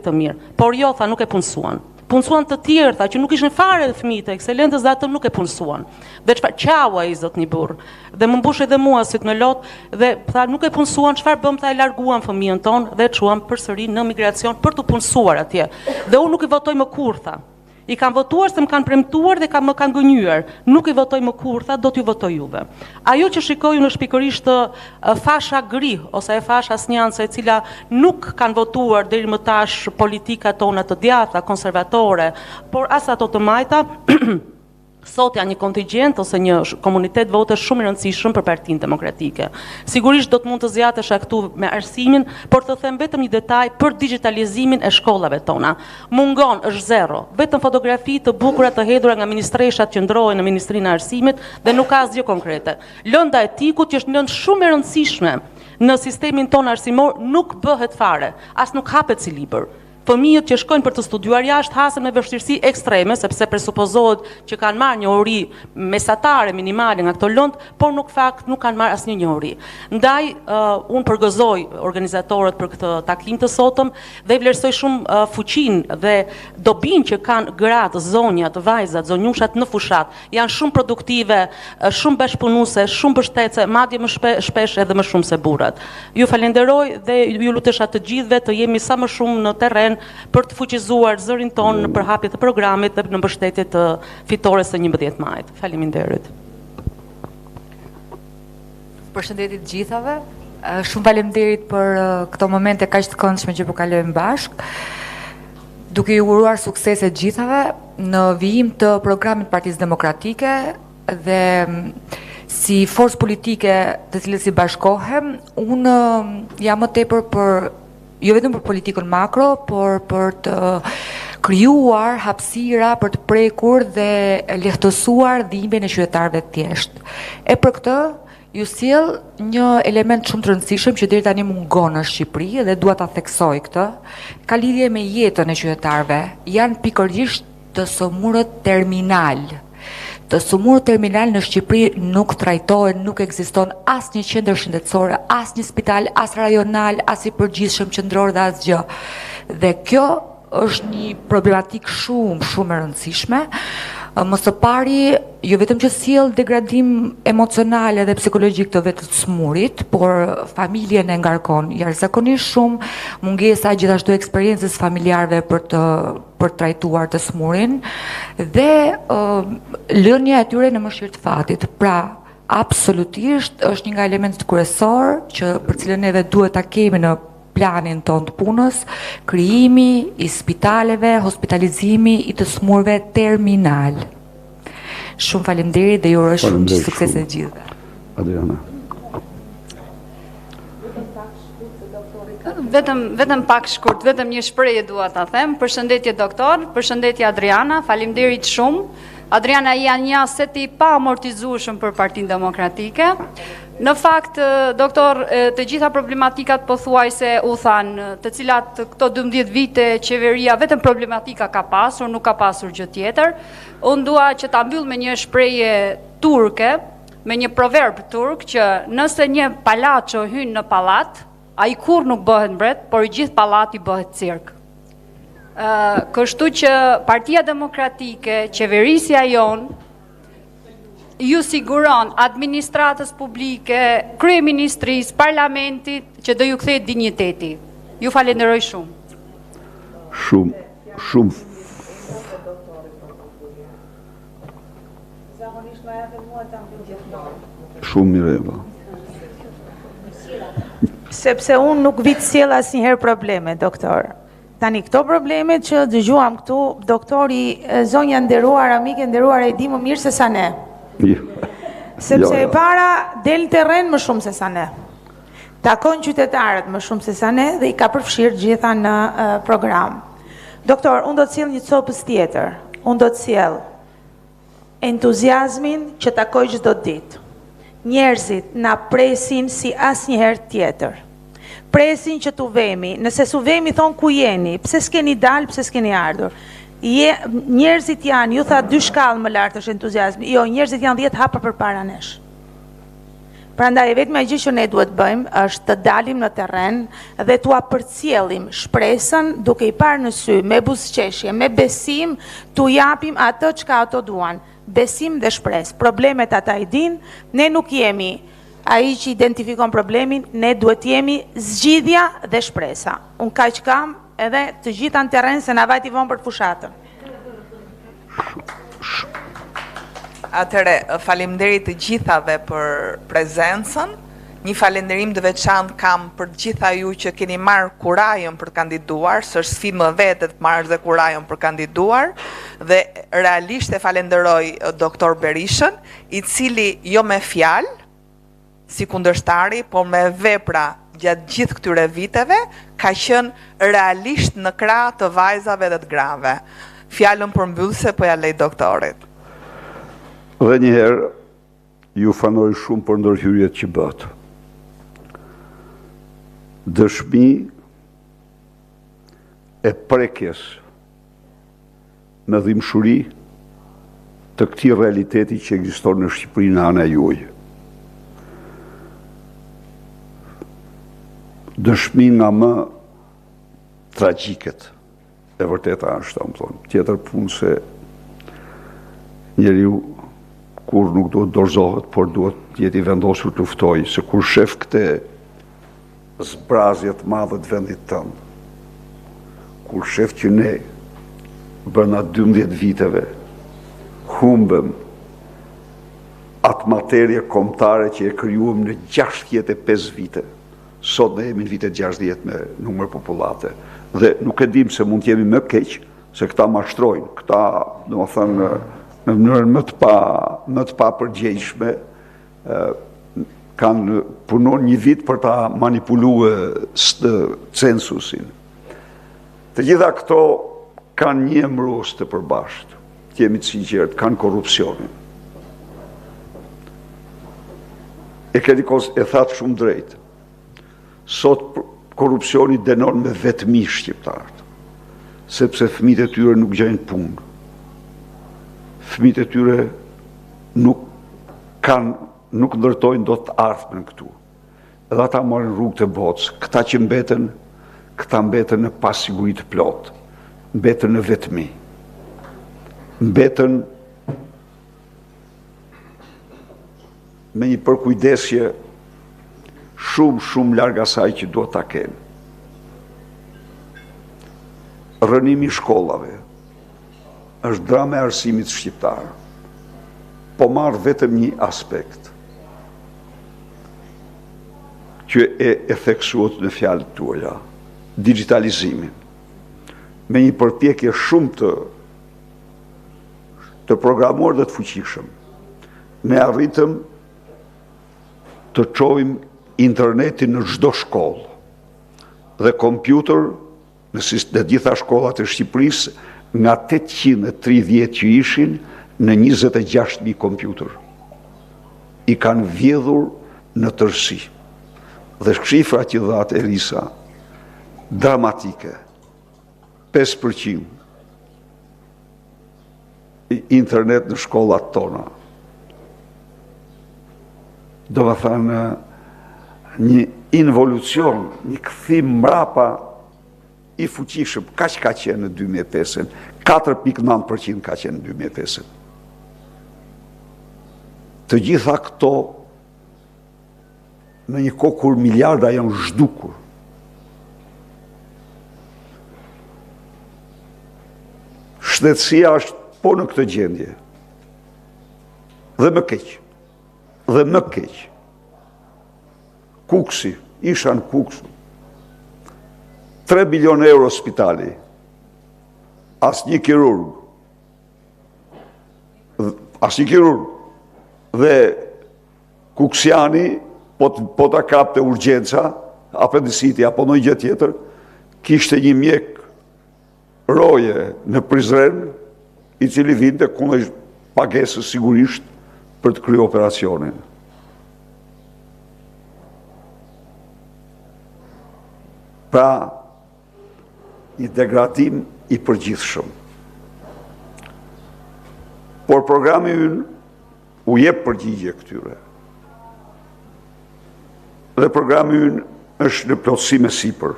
të mirë, por jo, tha, nuk e punësuan. Punësuan të tjerë, tha, që nuk ishin fare fëmijë të ekselentës dhe atë nuk e punësuan. Dhe çfarë qau ai zot një burr. Dhe më mbush edhe mua si të në lot dhe tha nuk e punësuan, çfarë bëm, tha, e larguan fëmijën ton dhe çuam përsëri në migracion për të punësuar atje. Dhe unë nuk i votoj më kurrë, tha. I kanë votuar se më kanë premtuar dhe më kanë gënjur. Nuk i votoj më kurrë, tha, do t'ju votoj juve. Ajo që shikoj unë është pikërisht fasha gri ose e fasha asnjanse e cila nuk kanë votuar deri më tash politikat tona të djatha, konservatore, por as ato të majta. Sot janë një kontingjent ose një komunitet vote shumë i rëndësishëm për Partinë Demokratike. Sigurisht do të mund të zjatesh këtu me arsimin, por të them vetëm një detaj për digitalizimin e shkollave tona. Mungon është zero, vetëm fotografi të bukura të hedhura nga ministreshat që ndrohen në Ministrinë e Arsimit dhe nuk ka asgjë konkrete. Lënda e etikut që është një lëndë shumë e rëndësishme në sistemin tonë arsimor nuk bëhet fare, as nuk hapet si libër. Fëmijët që shkojnë për të studiuar jashtë hasen me vështirësi ekstreme, sepse presupozohet që kanë marrë një ori mesatare, minimale nga këto lëndë, por nuk kanë marrë asnjë njohuri. Ndaj, unë përgëzoj organizatorët për këtë takim të sotëm dhe i vlerësoj shumë fuqinë dhe dobinë që kanë gratë, zonjat, vajzat, zonjushat në fushat. Janë shumë produktive, shumë bashkëpunuese, shumë mbështetëse, madje më shpesh edhe më shumë se burrat. Ju falenderoj dhe ju lutesha të gjithëve të jemi sa më shumë në terren për të fuqizuar zërin tonë në përhapje të programit dhe në mbështetje të fitores së 11 majit. Faleminderit. Përshëndetje të gjithave. Shumë faleminderit për këto momente kaq të këndshme që po kalojmë bashkë. Duke ju uruar suksese të gjithave në vijim të programit Partisë Demokratike dhe si forcë politike të cilës i bashkohem, unë jam më tepër për jo vetëm për politikën makro, por për të krijuar hapësira për të prekur dhe lehtësuar dhimbjen e qytetarëve të thjeshtë. E për këtë ju sjell një element shumë të rëndësishëm që deri tani mungon në Shqipëri dhe dua ta theksoj këtë. Ka lidhje me jetën e qytetarëve. Janë pikërisht të sëmurët terminal. Të sëmurët terminal në Shqipëri nuk trajtohen, nuk ekziston asnjë qendër shëndetësore, asnjë spital, as rajonal, as i përgjithshëm qendror dhe asgjë. Dhe kjo është një problematikë shumë e rëndësishme. Më së pari, jo vetëm që sjell degradim emocional dhe psikologjik të vetë të smurit, por familjen e ngarkon jashtëzakonisht shumë, mungesa gjithashtu eksperiencës familjarëve për trajtuar të smurin dhe lënia e tyre në mëshirë të fatit. Pra, absolutisht është një nga elementët kryesor që për cilën neve duhet ta kemi në planin ton të punës, krijimi i spitaleve, hospitalizimi i të smurve terminal. Shumë faleminderit dhe ju uroj shumë sukses të gjithëve. Adriana. Vetëm pak shkurt, vetëm një shprehje dua ta them. Përshëndetje doktor, përshëndetje Adriana, faleminderit shumë. Adriana janë një aset i pa amortizueshëm për Partinë Demokratike. Në fakt, doktor, të gjitha problematikat pothuajse u thanë, të cilat këto 12 vite qeveria vetëm problematika ka pasur, nuk ka pasur gjë tjetër. Unë dua që ta mbyll me një shprehje turke, me një proverb turk që nëse një palaço hyn në pallat, ai kurrë nuk bëhet mbret, por i gjithë pallati bëhet cirk. Kështu që Partia Demokratike, qeverisja jonë, ju siguron administratës publike, kryeministrisë, parlamentit, që do ju kthehet dinjiteti. Ju falenderoj shumë. Shumë. Shumë mirë. Sepse unë nuk vi të sjell asnjëherë probleme, doktor. Tani këto problemet që dëgjuam këtu, doktori, zonja nderuar, amike nderuar, e di më mirë se sa ne. Sepse e para del terren më shumë se sa ne. Takon qytetarët më shumë se sa ne dhe i ka përfshirë gjitha në program. Doktor, unë do të sjell një copës tjetër. Unë do të sjell entuziazmin që takoj çdo ditë. Njerëzit na presin si asnjëherë tjetër. Presin që tu vemi, nëse su vemi thonë ku jeni, pse s'keni dalë, pse s'keni ardhur. Njerëzit janë, ju tha 2 shkallë më lartë është entuziazmi, jo, njerëzit janë 10 hapa për para nesh. Prandaj vetëm gjë që ne duhet bëjmë është të dalim në terren dhe t'u përcjellim shpresën duke i parë në sy, me buzëqeshje, me besim, t'u japim atë çka ato duan. Besim dhe shpresë. Problemet ata i din, ne nuk jemi ai që identifikon problemin, ne duhet jemi zgjidhja dhe shpresa. Unë kaq kam edhe të gjitha në terren se na vajti vonë për fushatën. Atëre, faleminderit të gjithave për prezencën. Një falenderim të veçantë kam për gjitha ju që keni marrë kurajën për kandiduar, së është sfidë më vete të marrësh dhe kurajën për kandiduar, dhe realisht e falenderoj doktor Berishën, i cili jo me fjalë, si kundërshtari, por me vepra gjatë gjithë këtyre viteve, ka qenë realisht në krah të vajzave dhe të grave. Fjalën përmbyllëse po ja lej doktorit. Dhe njëherë, ju fanoj shumë për ndërhyrjet që bëtë. Dëshmi e prekjes me dhimbshuri të këtij realiteti që ekziston në Shqipëri në ana juaj. Dëshmi nga më tragjiket, e vërteta është, më thonë, tjetër punë se njeriu kur nuk duhet dorëzohet, por duhet jeti vendosur të luftoj, se kur shef këte zbrazjet madhe të vendit tënë, kur shef që ne brenda 12 viteve humbëm atë materje kombëtare që e krijuam në 65 vite, sot ne jemi në vitet 60 me numër popullate, dhe nuk e dim se mund të jemi më keq, se këta mashtrojnë, këta, domethënë, në mënyrën më të papërgjegjshme, kanë punon një vit për ta manipuluar censusin. Të gjitha këto kanë një emërues të përbashkët, të jemi të sinqert, kanë korrupsionin. E Kelikos e thatë shumë drejt. Sot korrupsioni dënon me vetmi shqiptarët, sepse fëmijët e tyre nuk gjejnë punë. Fëmijët e tyre nuk ndërtojnë do të ardhmen këtu. Edhe ata marrin rrugë të botës. Këta që mbeten në pasiguri të plot, mbeten në vetmi. Mbeten me një përkujdesje shumë larg asaj që duhet ta kenë. Rënimi i shkollave është drama e arsimit shqiptar, po marrë vetëm një aspekt që e theksuot në fjalët tuaja, digitalizimin, me një përpjekje shumë të programuar dhe të fuqishëm, ne arritëm të çojmë internetin në çdo shkollë dhe kompjuter në gjitha shkollat e Shqipërisë, nga 830 që ishin në 26.000 kompjuter. I kanë vjedhur në tërësi. Dhe shifra që dhatë Elisa, dramatike, 5% internet në shkollat tona. Do të thënë një involucion, një kthim mbrapa i fuqishëm, kaq ka qenë në 2005, 4.9% ka qenë në 2005. Të gjitha këto në një kohë kur miliarda janë zhdukur. Shtetësia është po në këtë gjendje. Dhe më keq. Kuksi, ishan Kuksu. 3 bilion euro spitali, as një kirurg, dhe Kuksiani, po ta kapte urgjenca, apendiciti, apo në gjë tjetër, kishte një mjek roje në Prizren, i cili vinte kundër pagesës sigurisht për të kryer operacionin. Pra, një degradim i përgjithshëm. Por programi ynë u jep përgjigje këtyre. Dhe programi ynë është në plotësim e sipër.